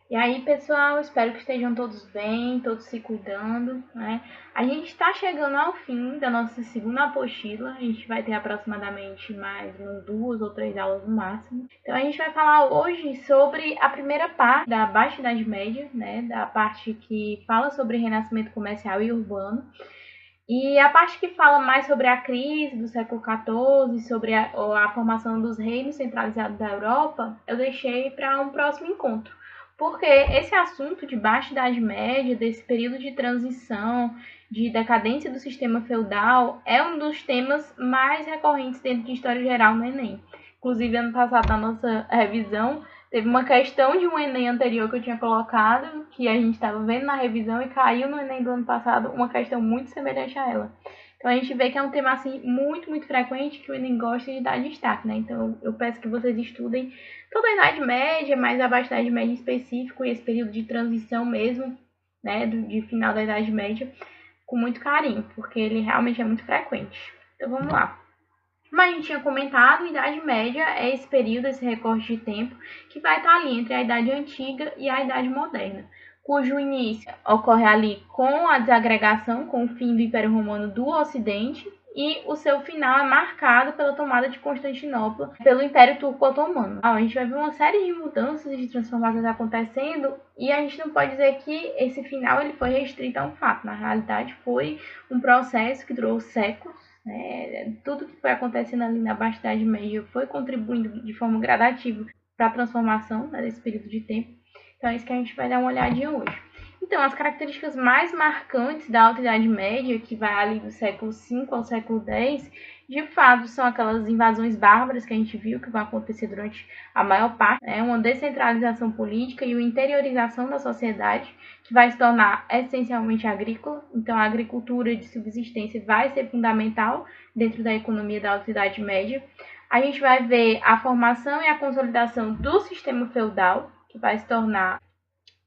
E aí, pessoal, espero que estejam todos bem, todos se cuidando, né? A gente está chegando ao fim da nossa segunda apostila. A gente vai ter aproximadamente mais umas 2 ou 3 aulas no máximo. Então, a gente vai falar hoje sobre a primeira parte da Baixa Idade Média, né? Da parte que fala sobre renascimento comercial e urbano. E a parte que fala mais sobre a crise do século XIV, sobre a formação dos reinos centralizados da Europa, eu deixei para um próximo encontro. Porque esse assunto de Baixa Idade Média, desse período de transição, de decadência do sistema feudal, é um dos temas mais recorrentes dentro de História Geral no Enem. Inclusive, ano passado, na nossa revisão, teve uma questão de um Enem anterior que eu tinha colocado, que a gente estava vendo na revisão e caiu no Enem do ano passado uma questão muito semelhante a ela. Então a gente vê que é um tema assim muito frequente que o Enem gosta de dar destaque, né? Então eu peço que vocês estudem toda a Idade Média, mas a Baixa Idade Média em específico e esse período de transição mesmo, né, de final da Idade Média, com muito carinho, porque ele realmente é muito frequente. Então vamos lá. Como a gente tinha comentado, a Idade Média é esse período, esse recorte de tempo, que vai estar ali entre a Idade Antiga e a Idade Moderna, cujo início ocorre ali com a desagregação, com o fim do Império Romano do Ocidente, e o seu final é marcado pela tomada de Constantinopla pelo Império Turco-Otomano. A gente vai ver uma série de mudanças e de transformações acontecendo, e a gente não pode dizer que esse final ele foi restrito a um fato. Na realidade, foi um processo que durou séculos. Tudo que foi acontecendo ali na Baixa Idade Média foi contribuindo de forma gradativa para a transformação, né, desse período de tempo. Então é isso que a gente vai dar uma olhadinha hoje. Então, as características mais marcantes da Alta Idade Média, que vai ali do século V ao século X, de fato são aquelas invasões bárbaras que a gente viu que vão acontecer durante a maior parte, uma descentralização política e uma interiorização da sociedade, que vai se tornar essencialmente agrícola. Então, a agricultura de subsistência vai ser fundamental dentro da economia da Alta Idade Média. A gente vai ver a formação e a consolidação do sistema feudal, que vai se tornar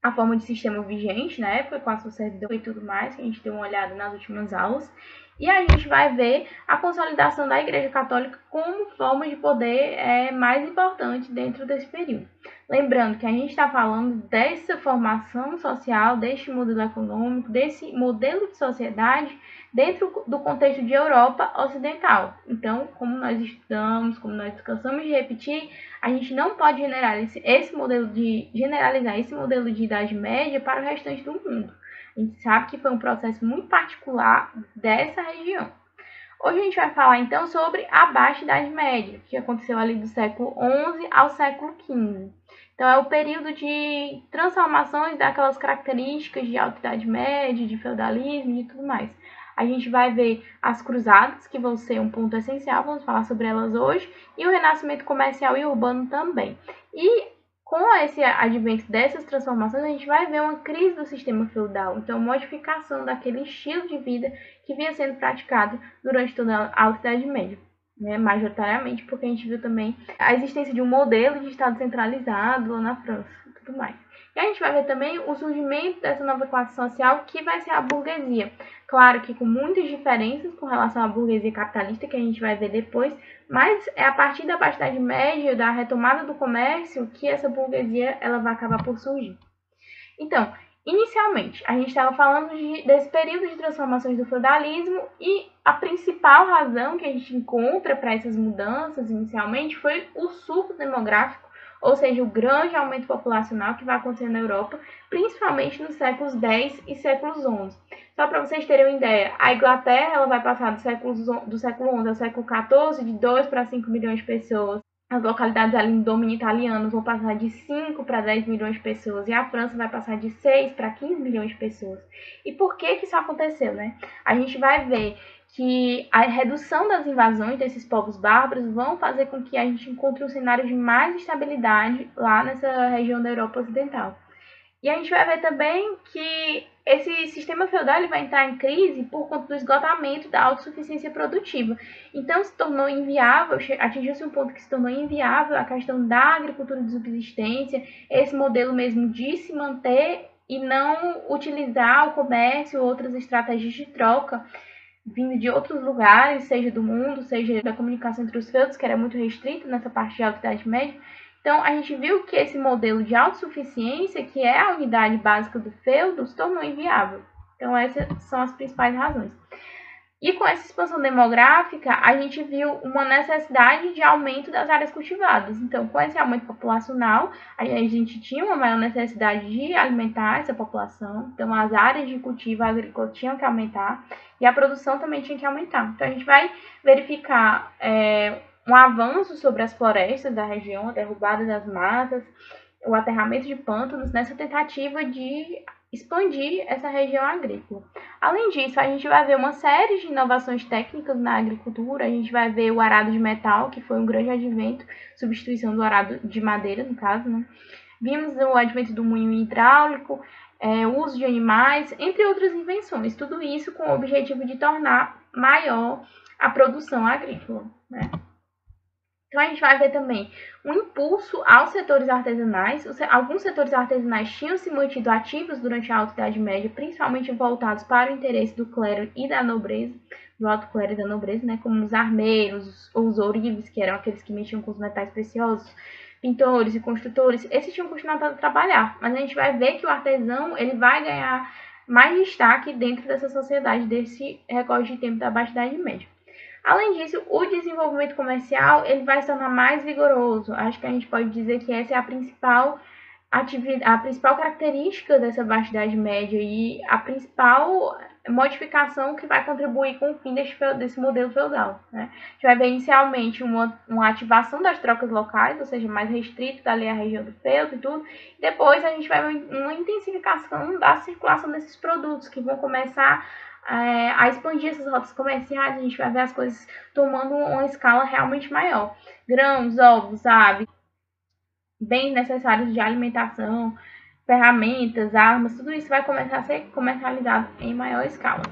a forma de sistema vigente na época, com a sua servidão e tudo mais, que a gente deu uma olhada nas últimas aulas. E a gente vai ver a consolidação da Igreja Católica como forma de poder mais importante dentro desse período. Lembrando que a gente está falando dessa formação social, deste modelo econômico, desse modelo de sociedade dentro do contexto de Europa Ocidental. Então, como nós estudamos, como nós cansamos de repetir, a gente não pode generalizar esse modelo de Idade Média para o restante do mundo. A gente sabe que foi um processo muito particular dessa região. Hoje a gente vai falar então sobre a Baixa Idade Média, que aconteceu ali do século XI ao século XV. Então é o período de transformações daquelas características de Alta Idade Média, de feudalismo e tudo mais. A gente vai ver as cruzadas, que vão ser um ponto essencial, vamos falar sobre elas hoje, e o renascimento comercial e urbano também. E com esse advento dessas transformações, a gente vai ver uma crise do sistema feudal, então modificação daquele estilo de vida que vinha sendo praticado durante toda a Alta Idade Média, né? Majoritariamente porque a gente viu também a existência de um modelo de Estado centralizado lá na França e tudo mais. E a gente vai ver também o surgimento dessa nova classe social que vai ser a burguesia. Claro que com muitas diferenças com relação à burguesia capitalista, que a gente vai ver depois, mas é a partir da Baixa Idade Média, da retomada do comércio, que essa burguesia ela vai acabar por surgir. Então, inicialmente, a gente estava falando desse período de transformações do feudalismo e a principal razão que a gente encontra para essas mudanças inicialmente foi o surto demográfico, ou seja, o grande aumento populacional que vai acontecer na Europa, principalmente nos séculos X e séculos XI. Só para vocês terem uma ideia, a Inglaterra ela vai passar do século XI ao século XIV de 2 para 5 milhões de pessoas. As localidades ali no domínio italiano vão passar de 5 para 10 milhões de pessoas e a França vai passar de 6 para 15 milhões de pessoas. E por que isso aconteceu, né? A gente vai ver que a redução das invasões desses povos bárbaros vão fazer com que a gente encontre um cenário de mais estabilidade lá nessa região da Europa Ocidental. E a gente vai ver também que esse sistema feudal ele vai entrar em crise por conta do esgotamento da autossuficiência produtiva. Então se tornou inviável, atingiu-se um ponto que se tornou inviável a questão da agricultura de subsistência, esse modelo mesmo de se manter e não utilizar o comércio ou outras estratégias de troca vindo de outros lugares, seja do mundo, seja da comunicação entre os feudos, que era muito restrita nessa parte de Alta Idade Média. Então, a gente viu que esse modelo de autossuficiência, que é a unidade básica do feudo, se tornou inviável. Então, essas são as principais razões. E com essa expansão demográfica, a gente viu uma necessidade de aumento das áreas cultivadas. Então, com esse aumento populacional, a gente tinha uma maior necessidade de alimentar essa população. Então, as áreas de cultivo agrícola tinham que aumentar e a produção também tinha que aumentar. Então, a gente vai verificar um avanço sobre as florestas da região, a derrubada das matas, o aterramento de pântanos, nessa tentativa de expandir essa região agrícola. Além disso, a gente vai ver uma série de inovações técnicas na agricultura. A gente vai ver o arado de metal, que foi um grande advento, substituição do arado de madeira, no caso, né? Vimos o advento do moinho hidráulico, o uso de animais, entre outras invenções. Tudo isso com o objetivo de tornar maior a produção agrícola, né? Então, a gente vai ver também um impulso aos setores artesanais. Alguns setores artesanais tinham se mantido ativos durante a Alta Idade Média, principalmente voltados para o interesse do clero e da nobreza, do alto clero e da nobreza, né, como os armeiros ou os ourives, que eram aqueles que mexiam com os metais preciosos, pintores e construtores. Esses tinham continuado a trabalhar, mas a gente vai ver que o artesão ele vai ganhar mais destaque dentro dessa sociedade, desse recorte de tempo da Baixa Idade Média. Além disso, o desenvolvimento comercial ele vai se tornar mais vigoroso. Acho que a gente pode dizer que essa é a principal característica dessa Baixa Idade Média e a principal modificação que vai contribuir com o fim desse modelo feudal, né? A gente vai ver inicialmente uma ativação das trocas locais, ou seja, mais restrito ali a região do feudo e tudo. E depois a gente vai ver uma intensificação da circulação desses produtos que vão começar a expandir essas rotas comerciais. A gente vai ver as coisas tomando uma escala realmente maior. Grãos, ovos, aves, bens necessários de alimentação, ferramentas, armas, tudo isso vai começar a ser comercializado em maior escala.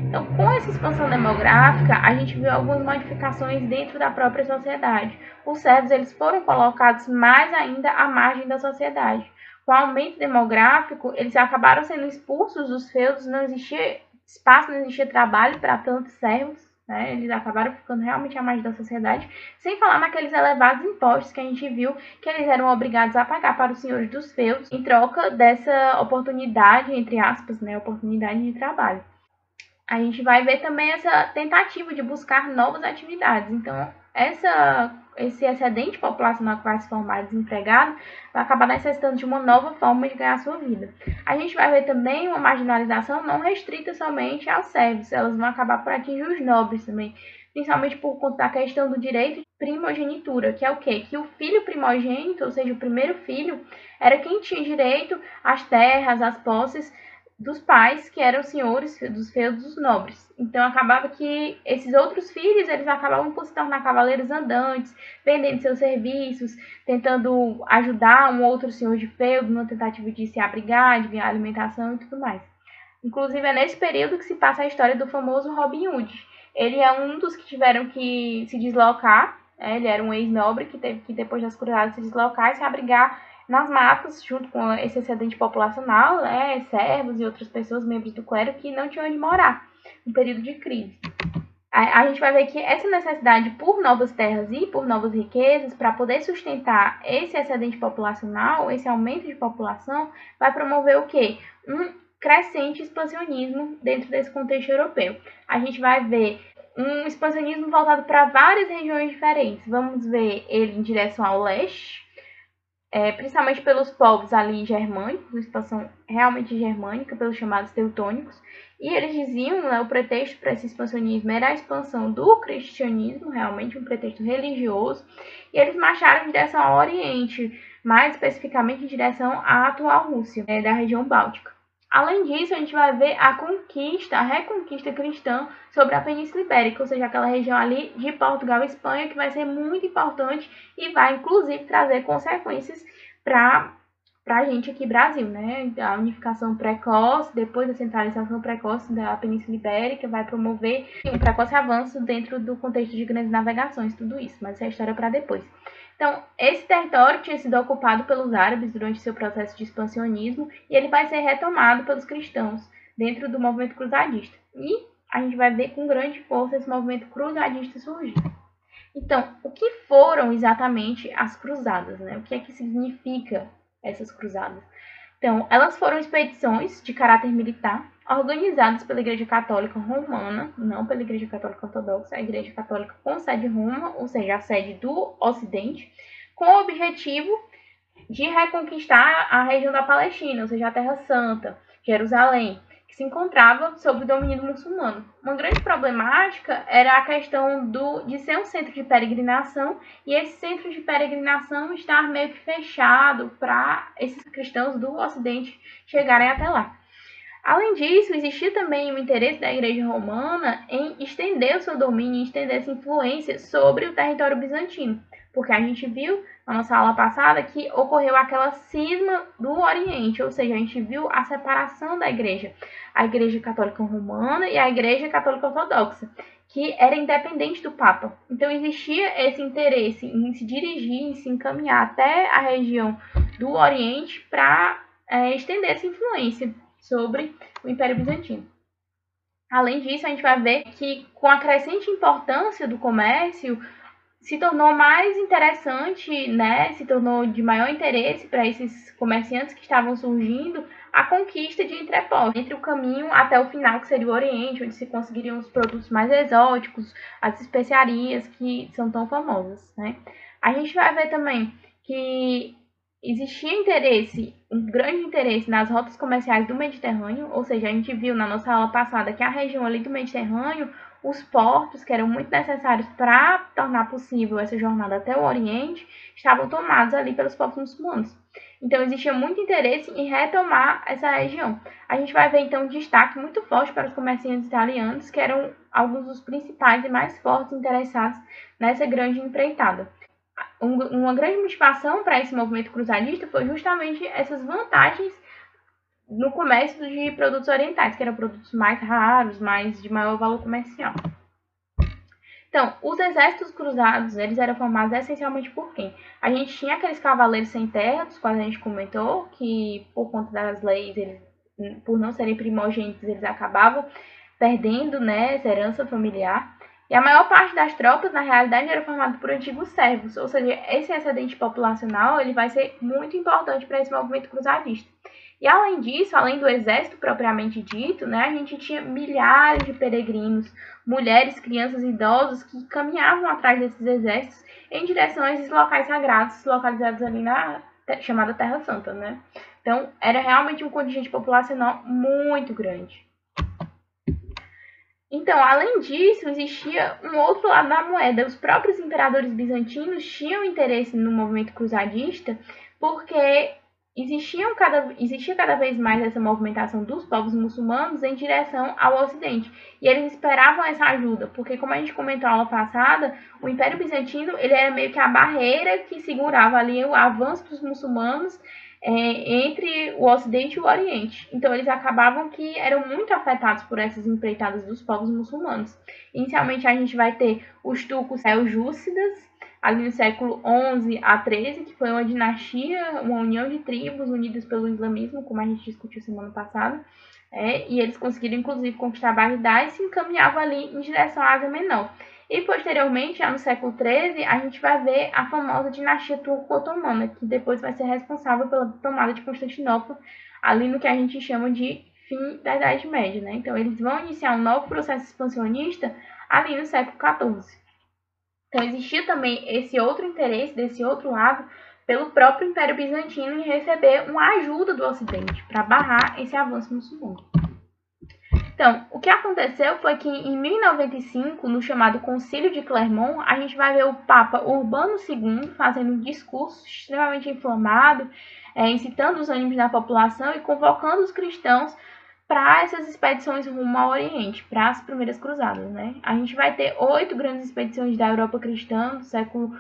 Então, com essa expansão demográfica, a gente viu algumas modificações dentro da própria sociedade. Os servos eles foram colocados mais ainda à margem da sociedade. Com o aumento demográfico, eles acabaram sendo expulsos dos feudos, não existia espaço, não existia trabalho para tantos servos, né? Eles acabaram ficando realmente à margem da sociedade, sem falar naqueles elevados impostos que a gente viu que eles eram obrigados a pagar para os senhores dos feudos, em troca dessa oportunidade, entre aspas, né, oportunidade de trabalho. A gente vai ver também essa tentativa de buscar novas atividades. Então, esse excedente populacional que vai se formar desempregado vai acabar necessitando de uma nova forma de ganhar a sua vida. A gente vai ver também uma marginalização não restrita somente aos servos, elas vão acabar por atingir os nobres também, principalmente por conta da questão do direito de primogenitura, que é o quê? Que o filho primogênito, ou seja, o primeiro filho, era quem tinha direito às terras, às posses dos pais, que eram senhores dos feudos nobres. Então, acabava que esses outros filhos, eles acabavam por se tornar cavaleiros andantes, vendendo seus serviços, tentando ajudar um outro senhor de feudo, numa tentativa de se abrigar, de ganhar alimentação e tudo mais. Inclusive, é nesse período que se passa a história do famoso Robin Hood. Ele é um dos que tiveram que se deslocar, ele era um ex-nobre que teve que, depois das cruzadas, se deslocar e se abrigar nas matas, junto com esse excedente populacional, né, servos e outras pessoas, membros do clero, que não tinham onde morar no período de crise. A gente vai ver que essa necessidade por novas terras e por novas riquezas, para poder sustentar esse excedente populacional, esse aumento de população, vai promover o quê? Um crescente expansionismo dentro desse contexto europeu. A gente vai ver um expansionismo voltado para várias regiões diferentes. Vamos ver ele em direção ao leste, principalmente pelos povos ali germânicos, uma expansão realmente germânica, pelos chamados teutônicos, e eles diziam, né, o pretexto para esse expansionismo era a expansão do cristianismo, realmente um pretexto religioso, e eles marcharam em direção ao Oriente, mais especificamente em direção à atual Rússia, da região báltica. Além disso, a gente vai ver a reconquista cristã sobre a Península Ibérica, ou seja, aquela região ali de Portugal e Espanha, que vai ser muito importante e vai, inclusive, trazer consequências para a gente aqui Brasil, né? A unificação precoce, depois da centralização precoce da Península Ibérica, vai promover um precoce avanço dentro do contexto de grandes navegações, tudo isso, mas essa é a história para depois. Então, esse território tinha sido ocupado pelos árabes durante seu processo de expansionismo e ele vai ser retomado pelos cristãos dentro do movimento cruzadista. E a gente vai ver com grande força esse movimento cruzadista surgir. Então, o que foram exatamente as cruzadas, né? O que é que significa essas cruzadas? Então, elas foram expedições de caráter militar organizadas pela Igreja Católica Romana, não pela Igreja Católica Ortodoxa, a Igreja Católica com sede em Roma, ou seja, a sede do Ocidente, com o objetivo de reconquistar a região da Palestina, ou seja, a Terra Santa, Jerusalém, que se encontrava sob o domínio muçulmano. Uma grande problemática era a questão de ser um centro de peregrinação e esse centro de peregrinação estar meio que fechado para esses cristãos do Ocidente chegarem até lá. Além disso, existia também o interesse da Igreja Romana em estender o seu domínio, estender essa influência sobre o território bizantino, porque a gente viu na nossa aula passada que ocorreu aquela cisma do Oriente, ou seja, a gente viu a separação da Igreja, a Igreja Católica Romana e a Igreja Católica Ortodoxa, que era independente do Papa. Então existia esse interesse em se dirigir, em se encaminhar até a região do Oriente para estender essa influência sobre o Império Bizantino. Além disso, a gente vai ver que, com a crescente importância do comércio, se tornou mais interessante, né? Se tornou de maior interesse para esses comerciantes que estavam surgindo a conquista de entrepostos, entre o caminho até o final, que seria o Oriente, onde se conseguiriam os produtos mais exóticos, as especiarias que são tão famosas, né? A gente vai ver também que existia interesse, um grande interesse nas rotas comerciais do Mediterrâneo, ou seja, a gente viu na nossa aula passada que a região ali do Mediterrâneo, os portos que eram muito necessários para tornar possível essa jornada até o Oriente, estavam tomados ali pelos povos muçulmanos. Então existia muito interesse em retomar essa região. A gente vai ver então um destaque muito forte para os comerciantes italianos, que eram alguns dos principais e mais fortes interessados nessa grande empreitada. Uma grande motivação para esse movimento cruzadista foi justamente essas vantagens no comércio de produtos orientais, que eram produtos mais raros, mais de maior valor comercial. Então, os exércitos cruzados, eles eram formados essencialmente por quem? A gente tinha aqueles cavaleiros sem terra, dos quais a gente comentou, que por conta das leis, eles, por não serem primogênitos, eles acabavam perdendo, né, essa herança familiar. E a maior parte das tropas, na realidade, era formada por antigos servos, ou seja, esse excedente populacional ele vai ser muito importante para esse movimento cruzadista. E além disso, além do exército propriamente dito, né, a gente tinha milhares de peregrinos, mulheres, crianças e idosos que caminhavam atrás desses exércitos em direção a esses locais sagrados localizados ali na chamada Terra Santa, né? Então, era realmente um contingente populacional muito grande. Então, além disso, existia um outro lado da moeda. Os próprios imperadores bizantinos tinham interesse no movimento cruzadista porque existia cada vez mais essa movimentação dos povos muçulmanos em direção ao Ocidente. E eles esperavam essa ajuda, porque como a gente comentou na aula passada, o Império Bizantino ele era meio que a barreira que segurava ali o avanço dos muçulmanos entre o Ocidente e o Oriente. Então, eles acabavam que eram muito afetados por essas empreitadas dos povos muçulmanos. Inicialmente, a gente vai ter os turcos seljúcidas, ali no século XI a XIII, que foi uma dinastia, uma união de tribos unidas pelo islamismo, como a gente discutiu semana passada, e eles conseguiram, inclusive, conquistar Bagdá e se encaminhavam ali em direção à Ásia Menor. E, posteriormente, já no século XIII, a gente vai ver a famosa dinastia turco-otomana, que depois vai ser responsável pela tomada de Constantinopla, ali no que a gente chama de fim da Idade Média, né? Então, eles vão iniciar um novo processo expansionista ali no século XIV. Então, existia também esse outro interesse, desse outro lado, pelo próprio Império Bizantino em receber uma ajuda do Ocidente para barrar esse avanço muçulmano. Então, o que aconteceu foi que em 1095, no chamado Concílio de Clermont, a gente vai ver o Papa Urbano II fazendo um discurso extremamente inflamado, incitando os ânimos da população e convocando os cristãos para essas expedições rumo ao Oriente, para as primeiras cruzadas, né? A gente vai ter 8 grandes expedições da Europa cristã, do século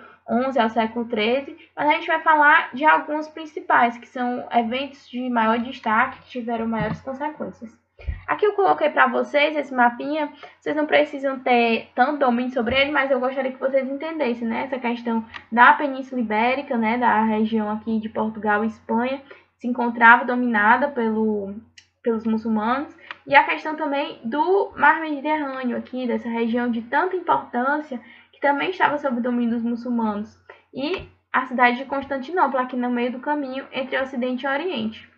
XI ao século XIII, mas a gente vai falar de alguns principais, que são eventos de maior destaque, que tiveram maiores consequências. Aqui eu coloquei para vocês esse mapinha, vocês não precisam ter tanto domínio sobre ele, mas eu gostaria que vocês entendessem, né, essa questão da Península Ibérica, né, da região aqui de Portugal e Espanha, se encontrava dominada pelos muçulmanos, e a questão também do Mar Mediterrâneo aqui, dessa região de tanta importância, que também estava sob o domínio dos muçulmanos, e a cidade de Constantinopla, aqui no meio do caminho entre Ocidente e Oriente.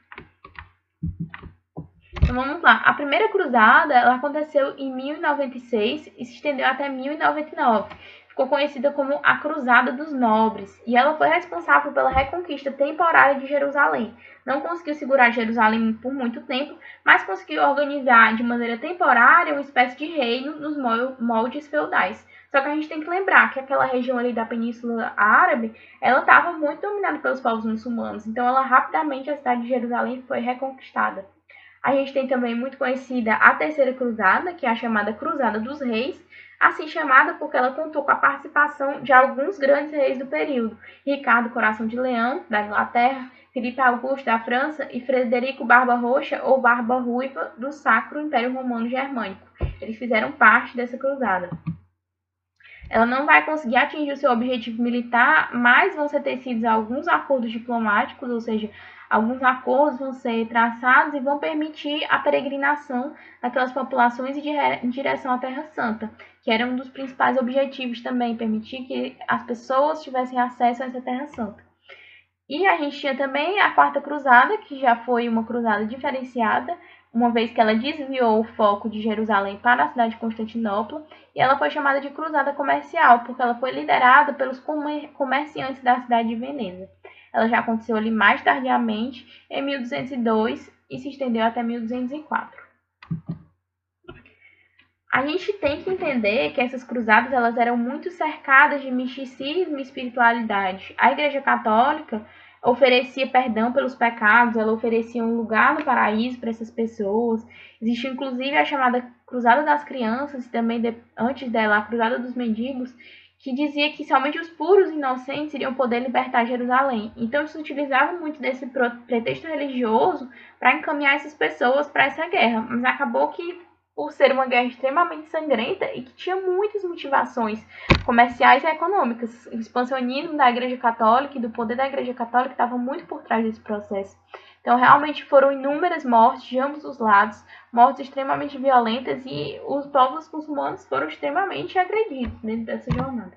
Então vamos lá. A primeira cruzada ela aconteceu em 1096 e se estendeu até 1099. Ficou conhecida como a Cruzada dos Nobres, e ela foi responsável pela reconquista temporária de Jerusalém. Não conseguiu segurar Jerusalém por muito tempo, mas conseguiu organizar de maneira temporária uma espécie de reino nos moldes feudais. Só que a gente tem que lembrar que aquela região ali da Península Árabe, ela estava muito dominada pelos povos muçulmanos, então ela rapidamente, a cidade de Jerusalém foi reconquistada. A gente tem também muito conhecida a Terceira Cruzada, que é a chamada Cruzada dos Reis, assim chamada porque ela contou com a participação de alguns grandes reis do período: Ricardo Coração de Leão, da Inglaterra, Filipe Augusto, da França, e Frederico Barba Roxa, ou Barba Ruiva, do Sacro Império Romano Germânico. Eles fizeram parte dessa cruzada. Ela não vai conseguir atingir o seu objetivo militar, mas vão ser tecidos alguns acordos diplomáticos, ou seja, alguns acordos vão ser traçados e vão permitir a peregrinação daquelas populações em direção à Terra Santa, que era um dos principais objetivos também, permitir que as pessoas tivessem acesso a essa Terra Santa. E a gente tinha também a Quarta Cruzada, que já foi uma cruzada diferenciada, uma vez que ela desviou o foco de Jerusalém para a cidade de Constantinopla, e ela foi chamada de Cruzada Comercial, porque ela foi liderada pelos comerciantes da cidade de Veneza. Ela já aconteceu ali mais tardiamente, em 1202, e se estendeu até 1204. A gente tem que entender que essas cruzadas elas eram muito cercadas de misticismo e espiritualidade. A Igreja Católica oferecia perdão pelos pecados, ela oferecia um lugar no paraíso para essas pessoas. Existe inclusive a chamada Cruzada das Crianças, e também antes dela a Cruzada dos Mendigos, que dizia que somente os puros e inocentes iriam poder libertar Jerusalém. Então, se utilizava muito desse pretexto religioso para encaminhar essas pessoas para essa guerra. Mas acabou que, por ser uma guerra extremamente sangrenta e que tinha muitas motivações comerciais e econômicas, o expansionismo da Igreja Católica e do poder da Igreja Católica estava muito por trás desse processo. Então, realmente foram inúmeras mortes de ambos os lados, mortes extremamente violentas, e os povos muçulmanos foram extremamente agredidos dentro dessa jornada.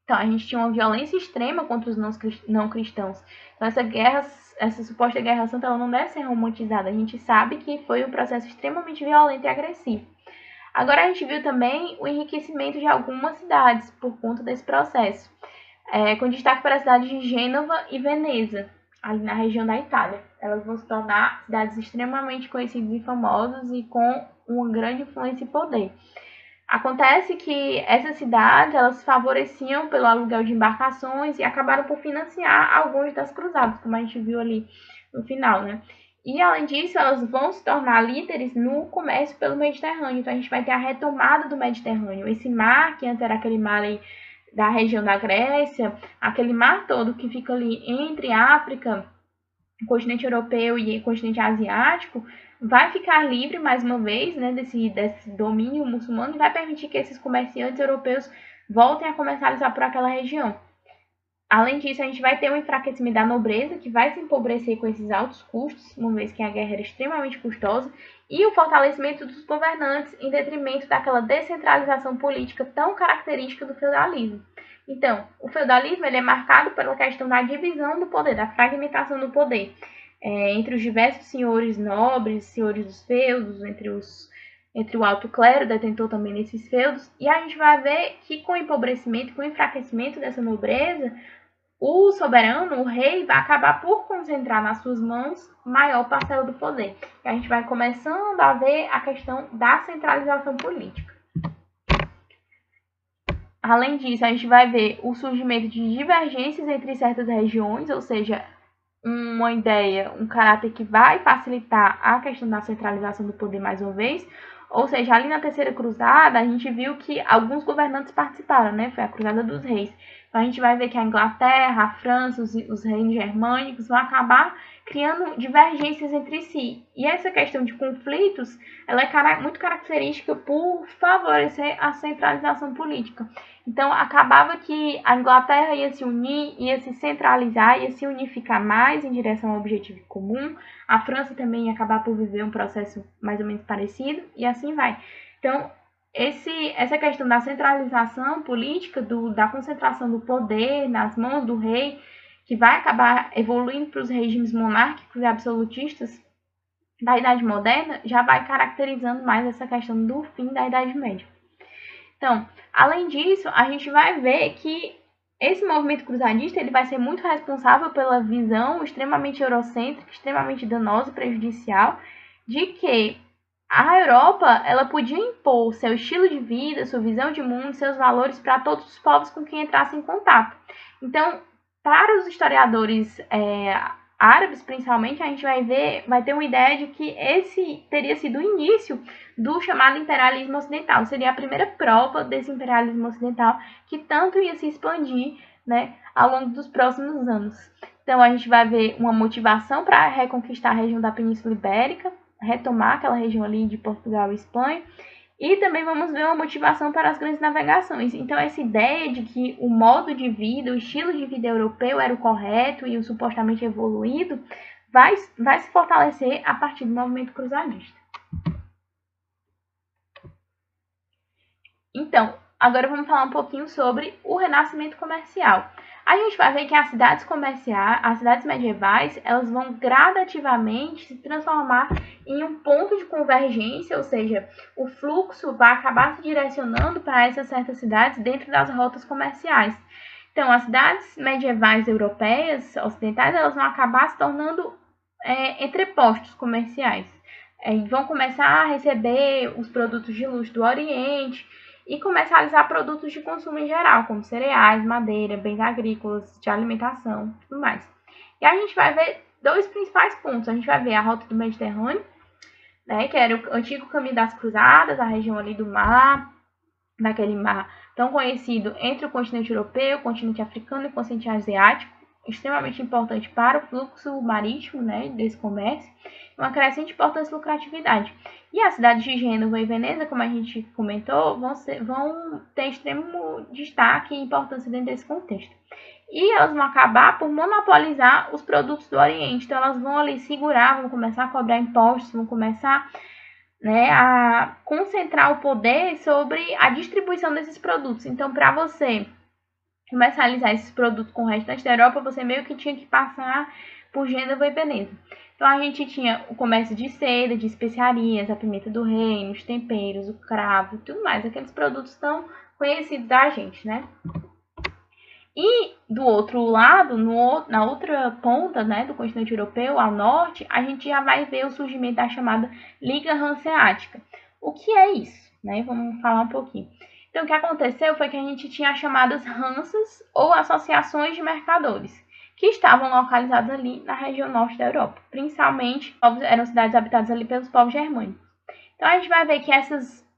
Então, a gente tinha uma violência extrema contra os não cristãos. Então, essa suposta guerra santa, ela não deve ser romantizada. A gente sabe que foi um processo extremamente violento e agressivo. Agora, a gente viu também o enriquecimento de algumas cidades por conta desse processo, com destaque para as cidades de Gênova e Veneza, ali na região da Itália. Elas vão se tornar cidades extremamente conhecidas e famosas e com uma grande influência e poder. Acontece que essas cidades elas favoreciam pelo aluguel de embarcações e acabaram por financiar algumas das cruzadas, como a gente viu ali no final, né? E, além disso, elas vão se tornar líderes no comércio pelo Mediterrâneo. Então, a gente vai ter a retomada do Mediterrâneo. Esse mar, que antes era aquele mar ali da região da Grécia, aquele mar todo que fica ali entre a África, o continente europeu e o continente asiático, vai ficar livre mais uma vez, né, desse domínio muçulmano, e vai permitir que esses comerciantes europeus voltem a comercializar por aquela região. Além disso, a gente vai ter um enfraquecimento da nobreza, que vai se empobrecer com esses altos custos, uma vez que a guerra era extremamente custosa, e o fortalecimento dos governantes em detrimento daquela descentralização política tão característica do feudalismo. Então, o feudalismo ele é marcado pela questão da divisão do poder, da fragmentação do poder, entre os diversos senhores nobres, senhores dos feudos, entre o alto clero, detentor também desses feudos, e a gente vai ver que com o empobrecimento, com o enfraquecimento dessa nobreza, o soberano, o rei, vai acabar por concentrar nas suas mãos maior parcela do poder. E a gente vai começando a ver a questão da centralização política. Além disso, a gente vai ver o surgimento de divergências entre certas regiões, ou seja, uma ideia, um caráter que vai facilitar a questão da centralização do poder mais uma vez. Ou seja, ali na Terceira Cruzada, a gente viu que alguns governantes participaram, né? Foi a Cruzada dos Reis. Então, a gente vai ver que a Inglaterra, a França, os reinos germânicos vão acabar criando divergências entre si. E essa questão de conflitos, ela é muito característica por favorecer a centralização política. Então, acabava que a Inglaterra ia se unir, ia se centralizar, ia se unificar mais em direção ao objetivo comum. A França também ia acabar por viver um processo mais ou menos parecido, e assim vai. Então, essa questão da centralização política, da concentração do poder nas mãos do rei, que vai acabar evoluindo para os regimes monárquicos e absolutistas da Idade Moderna, já vai caracterizando mais essa questão do fim da Idade Média. Então, além disso, a gente vai ver que esse movimento cruzadista ele vai ser muito responsável pela visão extremamente eurocêntrica, extremamente danosa e prejudicial de que a Europa ela podia impor seu estilo de vida, sua visão de mundo, seus valores para todos os povos com quem entrasse em contato. Então, para os historiadores árabes, principalmente, a gente vai ter uma ideia de que esse teria sido o início do chamado imperialismo ocidental. Seria a primeira prova desse imperialismo ocidental que tanto ia se expandir, né, ao longo dos próximos anos. Então, a gente vai ver uma motivação para reconquistar a região da Península Ibérica, retomar aquela região ali de Portugal e Espanha, e também vamos ver uma motivação para as grandes navegações. Então, essa ideia de que o modo de vida, o estilo de vida europeu era o correto e o supostamente evoluído, vai se fortalecer a partir do movimento cruzadista. Então, agora vamos falar um pouquinho sobre o renascimento comercial. A gente vai ver que as cidades comerciais, as cidades medievais, elas vão gradativamente se transformar em um ponto de convergência, ou seja, o fluxo vai acabar se direcionando para essas certas cidades dentro das rotas comerciais. Então, as cidades medievais europeias, ocidentais, elas vão acabar se tornando entrepostos comerciais. Vão começar a receber os produtos de luxo do Oriente, e comercializar produtos de consumo em geral, como cereais, madeira, bens agrícolas, de alimentação e tudo mais. E a gente vai ver dois principais pontos. A gente vai ver a rota do Mediterrâneo, né, que era o antigo caminho das cruzadas, a região ali do mar, daquele mar tão conhecido entre o continente europeu, o continente africano e o continente asiático, extremamente importante para o fluxo marítimo, né, desse comércio, uma crescente importância e lucratividade. E as cidades de Gênova e Veneza, como a gente comentou, vão ter extremo destaque e importância dentro desse contexto. E elas vão acabar por monopolizar os produtos do Oriente. Então, elas vão ali segurar, vão começar a cobrar impostos, vão começar, né, a concentrar o poder sobre a distribuição desses produtos. Então, para você comercializar esses produtos com o restante da Europa, você meio que tinha que passar por Gênova e Veneza. Então, a gente tinha o comércio de seda, de especiarias, a pimenta do reino, os temperos, o cravo e tudo mais. Aqueles produtos tão conhecidos da gente, né? E do outro lado, na outra ponta, né, do continente europeu, ao norte, a gente já vai ver o surgimento da chamada Liga Hanseática. O que é isso? Né? Vamos falar um pouquinho. Então, o que aconteceu foi que a gente tinha as chamadas Hansas, ou associações de mercadores, que estavam localizadas ali na região norte da Europa. Principalmente, eram cidades habitadas ali pelos povos germânicos. Então, a gente vai ver que essas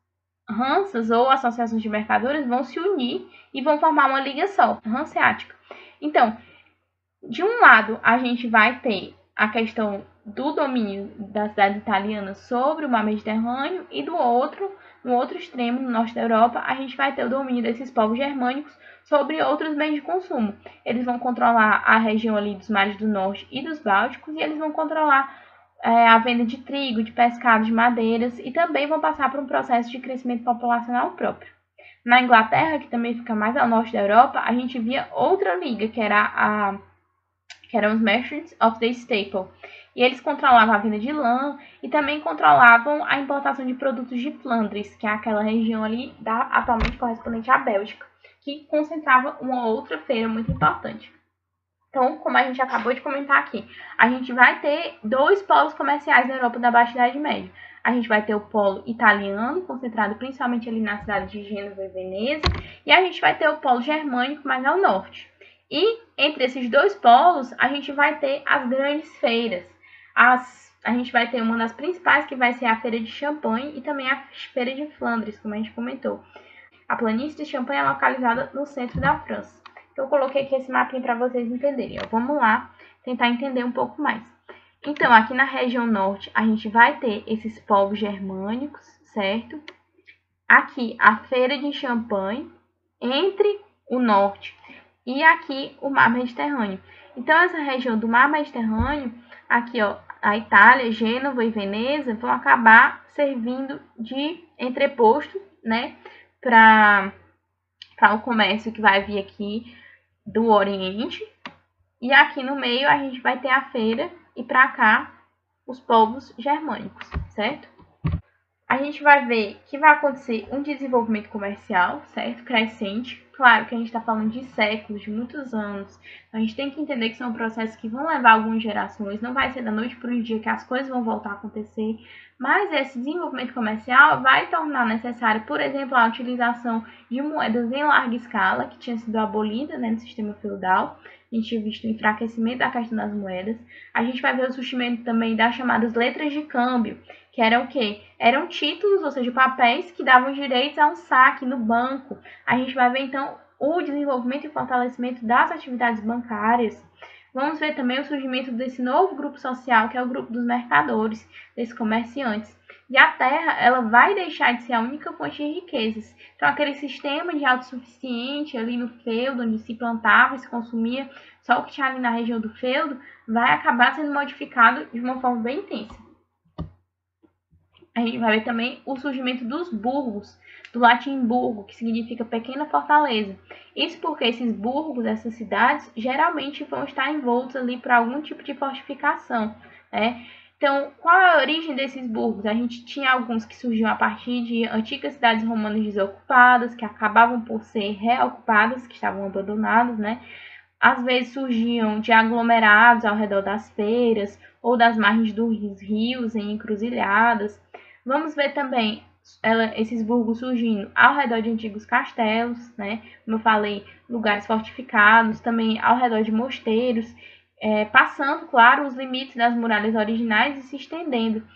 Hansas, ou associações de mercadores, vão se unir e vão formar uma liga só, hanseática. Então, de um lado, a gente vai ter a questão do domínio das cidades italianas sobre o mar Mediterrâneo, e do outro, no outro extremo, no norte da Europa, a gente vai ter o domínio desses povos germânicos sobre outros bens de consumo. Eles vão controlar a região ali dos mares do norte e dos Bálticos, e eles vão controlar a venda de trigo, de pescado, de madeiras, e também vão passar por um processo de crescimento populacional próprio. Na Inglaterra, que também fica mais ao norte da Europa, a gente via outra liga, que eram os Merchants of the Staple. E eles controlavam a venda de lã e também controlavam a importação de produtos de Flandres, que é aquela região ali atualmente correspondente à Bélgica, que concentrava uma outra feira muito importante. Então, como a gente acabou de comentar aqui, a gente vai ter dois polos comerciais na Europa da Baixa Idade Média. A gente vai ter o polo italiano, concentrado principalmente ali na cidade de Gênova e Veneza, e a gente vai ter o polo germânico mais ao norte. E entre esses dois polos, a gente vai ter as grandes feiras. A gente vai ter uma das principais, que vai ser a Feira de Champagne, e também a Feira de Flandres, como a gente comentou. A planície de Champagne é localizada no centro da França. Então, eu coloquei aqui esse mapinha para vocês entenderem. Vamos lá tentar entender um pouco mais. Então, aqui na região norte, a gente vai ter esses povos germânicos, certo? Aqui, a Feira de Champagne, entre o norte e aqui o Mar Mediterrâneo. Então, essa região do Mar Mediterrâneo, aqui, ó, a Itália, Gênova e Veneza, vão acabar servindo de entreposto né, para o comércio que vai vir aqui do Oriente. E aqui no meio a gente vai ter a feira e para cá os povos germânicos, certo? A gente vai ver que vai acontecer um desenvolvimento comercial, certo? Crescente. Claro que a gente está falando de séculos, de muitos anos. Então, a gente tem que entender que são processos que vão levar algumas gerações. Não vai ser da noite para o dia que as coisas vão voltar a acontecer. Mas esse desenvolvimento comercial vai tornar necessário, por exemplo, a utilização de moedas em larga escala, que tinha sido abolida, né, no sistema feudal. A gente tinha visto o enfraquecimento da questão das moedas. A gente vai ver o surgimento também das chamadas letras de câmbio, que eram o quê? Eram títulos, ou seja, papéis que davam direitos a um saque no banco. A gente vai ver, então, o desenvolvimento e fortalecimento das atividades bancárias. Vamos ver também o surgimento desse novo grupo social, que é o grupo dos mercadores, desses comerciantes. E a terra, ela vai deixar de ser a única fonte de riquezas. Então, aquele sistema de autossuficiente ali no feudo, onde se plantava e se consumia só o que tinha ali na região do feudo, vai acabar sendo modificado de uma forma bem intensa. A gente vai ver também o surgimento dos burgos, do latim burgo, que significa pequena fortaleza. Isso porque esses burgos, essas cidades, geralmente vão estar envoltos ali por algum tipo de fortificação, né? Então, qual é a origem desses burgos? A gente tinha alguns que surgiam a partir de antigas cidades romanas desocupadas, que acabavam por ser reocupadas, que estavam abandonadas, né? Às vezes surgiam de aglomerados ao redor das feiras ou das margens dos rios em encruzilhadas. Vamos ver também esses burgos surgindo ao redor de antigos castelos, né? Como eu falei, lugares fortificados, também ao redor de mosteiros, passando, claro, os limites das muralhas originais e se estendendo.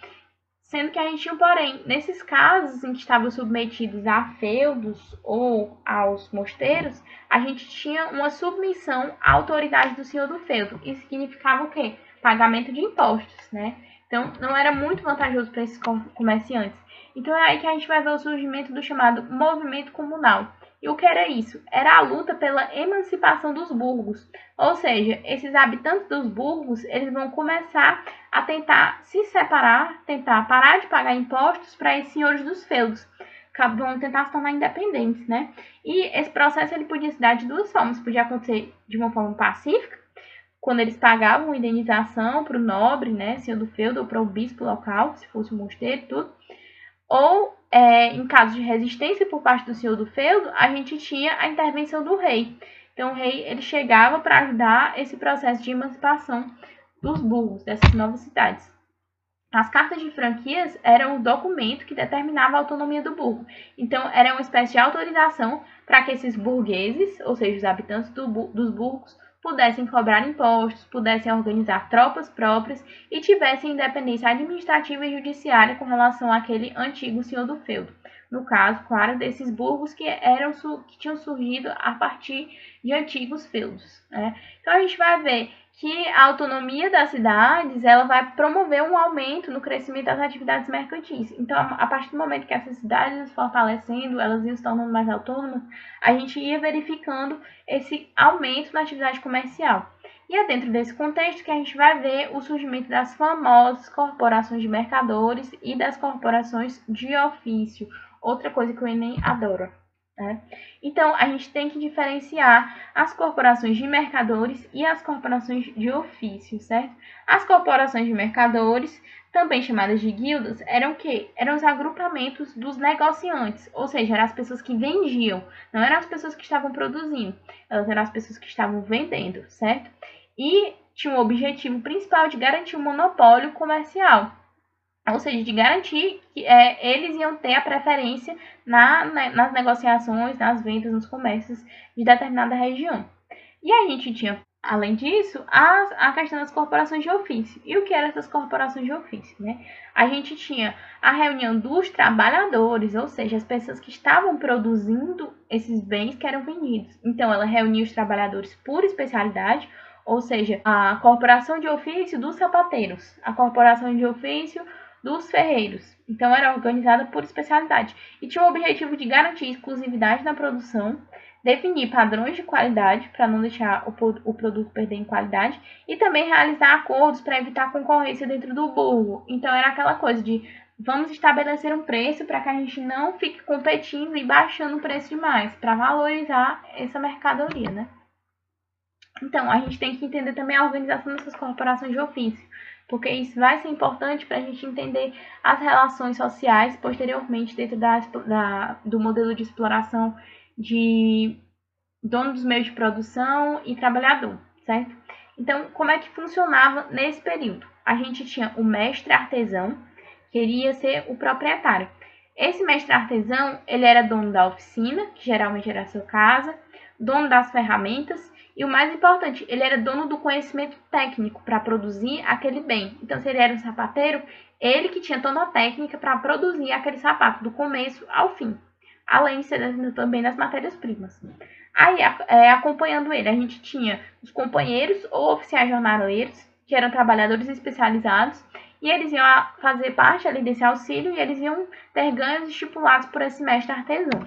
Sendo que a gente tinha, porém, nesses casos em que estavam submetidos a feudos ou aos mosteiros, a gente tinha uma submissão à autoridade do senhor do feudo. Isso significava o quê? Pagamento de impostos, né? Então, não era muito vantajoso para esses comerciantes. Então, é aí que a gente vai ver o surgimento do chamado movimento comunal. E o que era isso? Era a luta pela emancipação dos burgos. Ou seja, esses habitantes dos burgos, eles vão começar a tentar se separar, tentar parar de pagar impostos para esses senhores dos feudos. Vão tentar se tornar independentes, né? E esse processo ele podia se dar de duas formas. Podia acontecer de uma forma pacífica, quando eles pagavam indenização para o nobre, né, senhor do feudo, ou para o bispo local, se fosse um mosteiro e tudo. Ou, em caso de resistência por parte do senhor do feudo, a gente tinha a intervenção do rei. Então, o rei ele chegava para ajudar esse processo de emancipação dos burgos, dessas novas cidades. As cartas de franquias eram o documento que determinava a autonomia do burgo. Então, era uma espécie de autorização para que esses burgueses, ou seja, os habitantes dos burgos, pudessem cobrar impostos, pudessem organizar tropas próprias e tivessem independência administrativa e judiciária com relação àquele antigo senhor do feudo. No caso, claro, desses burgos que tinham surgido a partir de antigos feudos, né? Então, a gente vai ver que a autonomia das cidades ela vai promover um aumento no crescimento das atividades mercantis. Então, a partir do momento que essas cidades se fortalecendo, elas iam se tornando mais autônomas, a gente ia verificando esse aumento na atividade comercial. E é dentro desse contexto que a gente vai ver o surgimento das famosas corporações de mercadores e das corporações de ofício, outra coisa que o Enem adora. Então, a gente tem que diferenciar as corporações de mercadores e as corporações de ofício, certo? As corporações de mercadores, também chamadas de guildas, eram o quê? Eram os agrupamentos dos negociantes, ou seja, eram as pessoas que vendiam, não eram as pessoas que estavam produzindo, elas eram as pessoas que estavam vendendo, certo? E tinha o objetivo principal de garantir um monopólio comercial. Ou seja, de garantir que eles iam ter a preferência nas negociações, nas vendas, nos comércios de determinada região. E a gente tinha, além disso, a questão das corporações de ofício. E o que eram essas corporações de ofício, né? A gente tinha a reunião dos trabalhadores, ou seja, as pessoas que estavam produzindo esses bens que eram vendidos. Então, ela reunia os trabalhadores por especialidade, ou seja, a corporação de ofício dos sapateiros, a corporação de ofício dos ferreiros. Então, era organizada por especialidade e tinha o objetivo de garantir exclusividade na produção, definir padrões de qualidade para não deixar o produto perder em qualidade e também realizar acordos para evitar concorrência dentro do burgo. Então, era aquela coisa de vamos estabelecer um preço para que a gente não fique competindo e baixando o preço demais, para valorizar essa mercadoria, né? Então, a gente tem que entender também a organização dessas corporações de ofício, porque isso vai ser importante para a gente entender as relações sociais posteriormente dentro do modelo de exploração de dono dos meios de produção e trabalhador, certo? Então, como é que funcionava nesse período? A gente tinha o mestre artesão, que iria ser o proprietário. Esse mestre artesão, ele era dono da oficina, que geralmente era a sua casa, dono das ferramentas e o mais importante, ele era dono do conhecimento técnico para produzir aquele bem. Então, se ele era um sapateiro, ele que tinha toda a técnica para produzir aquele sapato do começo ao fim, além de ser também das matérias-primas. Aí, acompanhando ele, a gente tinha os companheiros ou oficiais jornaleiros, que eram trabalhadores especializados, e eles iam fazer parte ali desse auxílio e eles iam ter ganhos estipulados por esse mestre artesão.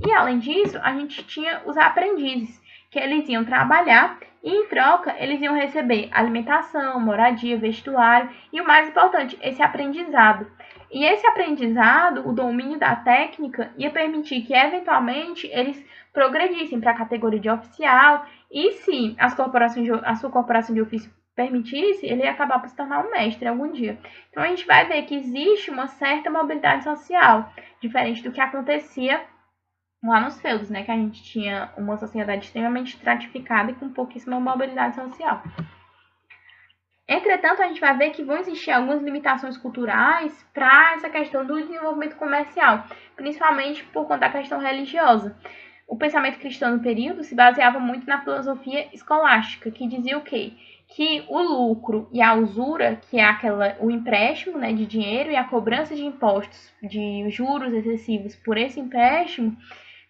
E, além disso, a gente tinha os aprendizes, que eles iam trabalhar e, em troca, eles iam receber alimentação, moradia, vestuário e, o mais importante, esse aprendizado. E esse aprendizado, o domínio da técnica, ia permitir que, eventualmente, eles progredissem para a categoria de oficial e, se a sua corporação de ofício permitisse, ele ia acabar por se tornar um mestre algum dia. Então, a gente vai ver que existe uma certa mobilidade social, diferente do que acontecia lá nos feudos, né, que a gente tinha uma sociedade extremamente estratificada e com pouquíssima mobilidade social. Entretanto, a gente vai ver que vão existir algumas limitações culturais para essa questão do desenvolvimento comercial, principalmente por conta da questão religiosa. O pensamento cristão no período se baseava muito na filosofia escolástica, que dizia o quê? Que o lucro e a usura, que é o empréstimo, né, de dinheiro e a cobrança de impostos, de juros excessivos por esse empréstimo,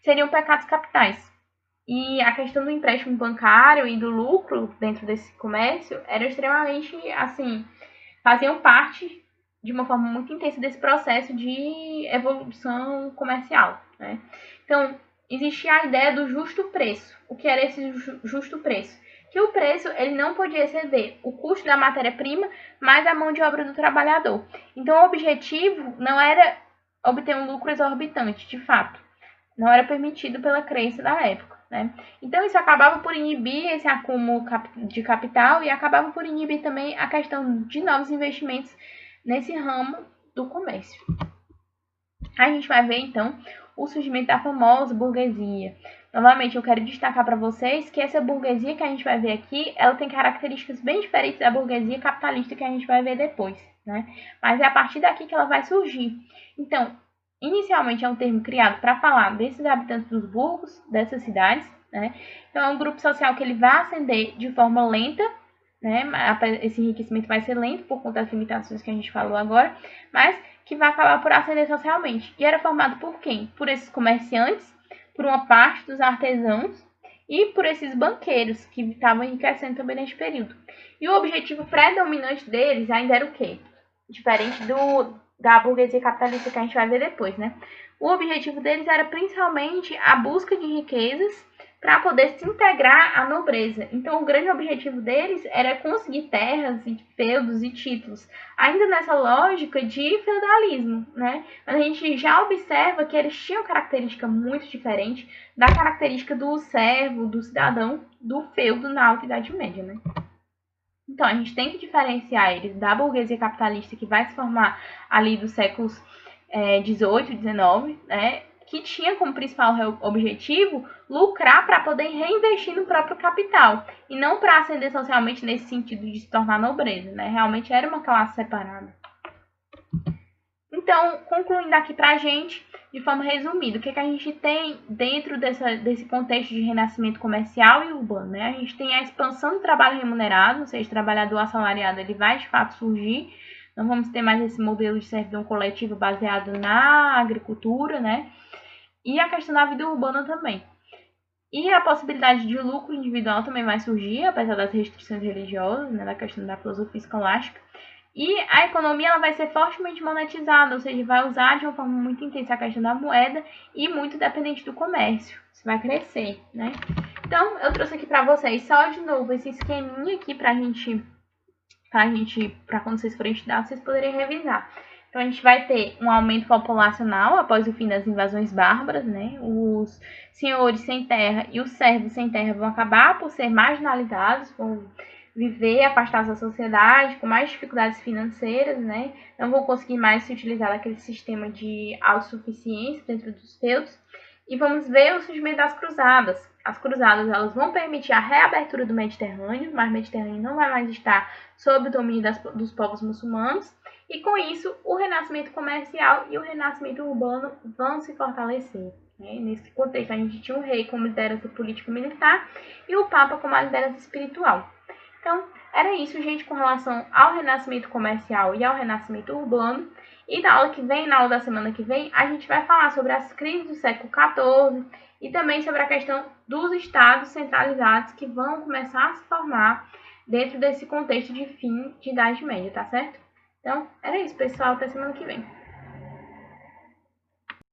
seriam pecados capitais. E a questão do empréstimo bancário e do lucro dentro desse comércio era extremamente, assim, faziam parte de uma forma muito intensa desse processo de evolução comercial, né? Então, existia a ideia do justo preço. O que era esse justo preço? Que o preço ele não podia exceder o custo da matéria-prima mais a mão de obra do trabalhador. Então, o objetivo não era obter um lucro exorbitante, de fato. Não era permitido pela crença da época, né? Então, isso acabava por inibir esse acúmulo de capital e acabava por inibir também a questão de novos investimentos nesse ramo do comércio. A gente vai ver, então, o surgimento da famosa burguesia. Novamente, eu quero destacar para vocês que essa burguesia que a gente vai ver aqui, ela tem características bem diferentes da burguesia capitalista que a gente vai ver depois, né? Mas é a partir daqui que ela vai surgir. Então, inicialmente é um termo criado para falar desses habitantes dos burgos, dessas cidades, né? Então, é um grupo social que ele vai ascender de forma lenta, né? Esse enriquecimento vai ser lento por conta das limitações que a gente falou agora, mas que vai acabar por ascender socialmente. E era formado por quem? Por esses comerciantes, por uma parte dos artesãos e por esses banqueiros que estavam enriquecendo também neste período. E o objetivo predominante deles ainda era o quê? Diferente da burguesia capitalista que a gente vai ver depois, né? O objetivo deles era principalmente a busca de riquezas para poder se integrar à nobreza. Então, o grande objetivo deles era conseguir terras e feudos e títulos, ainda nessa lógica de feudalismo, né? Mas a gente já observa que eles tinham característica muito diferente da característica do servo, do cidadão, do feudo na Alta Idade Média, né? Então, a gente tem que diferenciar eles da burguesia capitalista que vai se formar ali dos séculos 18 e 19, né? Que tinha como principal objetivo lucrar para poder reinvestir no próprio capital e não para ascender socialmente nesse sentido de se tornar nobreza, né? Realmente era uma classe separada. Então, concluindo aqui para a gente, de forma resumida, o que a gente tem dentro desse contexto de renascimento comercial e urbano, né? A gente tem a expansão do trabalho remunerado, ou seja, o trabalhador assalariado ele vai de fato surgir. Não vamos ter mais esse modelo de servidão coletiva baseado na agricultura, né? E a questão da vida urbana também. E a possibilidade de lucro individual também vai surgir, apesar das restrições religiosas, né, da questão da filosofia escolástica. E a economia ela vai ser fortemente monetizada, ou seja, vai usar de uma forma muito intensa a questão da moeda e muito dependente do comércio. Isso vai crescer, né? Então, eu trouxe aqui para vocês só de novo esse esqueminha aqui para quando vocês forem estudar, vocês poderem revisar. Então a gente vai ter um aumento populacional após o fim das invasões bárbaras, né? Os senhores sem terra e os servos sem terra vão acabar por ser marginalizados, vão viver afastados da sociedade, com mais dificuldades financeiras, né? Não vão conseguir mais se utilizar daquele sistema de autossuficiência dentro dos feudos. E vamos ver o surgimento das cruzadas. As cruzadas elas vão permitir a reabertura do Mediterrâneo, mas o Mediterrâneo não vai mais estar sob o domínio dos povos muçulmanos. E com isso, o renascimento comercial e o renascimento urbano vão se fortalecer. Né? Nesse contexto, a gente tinha o rei como liderança político-militar e o papa como a liderança espiritual. Então, era isso, gente, com relação ao renascimento comercial e ao renascimento urbano. E na aula que vem, na aula da semana que vem, a gente vai falar sobre as crises do século XIV e também sobre a questão dos estados centralizados que vão começar a se formar dentro desse contexto de fim de Idade Média, tá certo? Então, era isso, pessoal. Até semana que vem.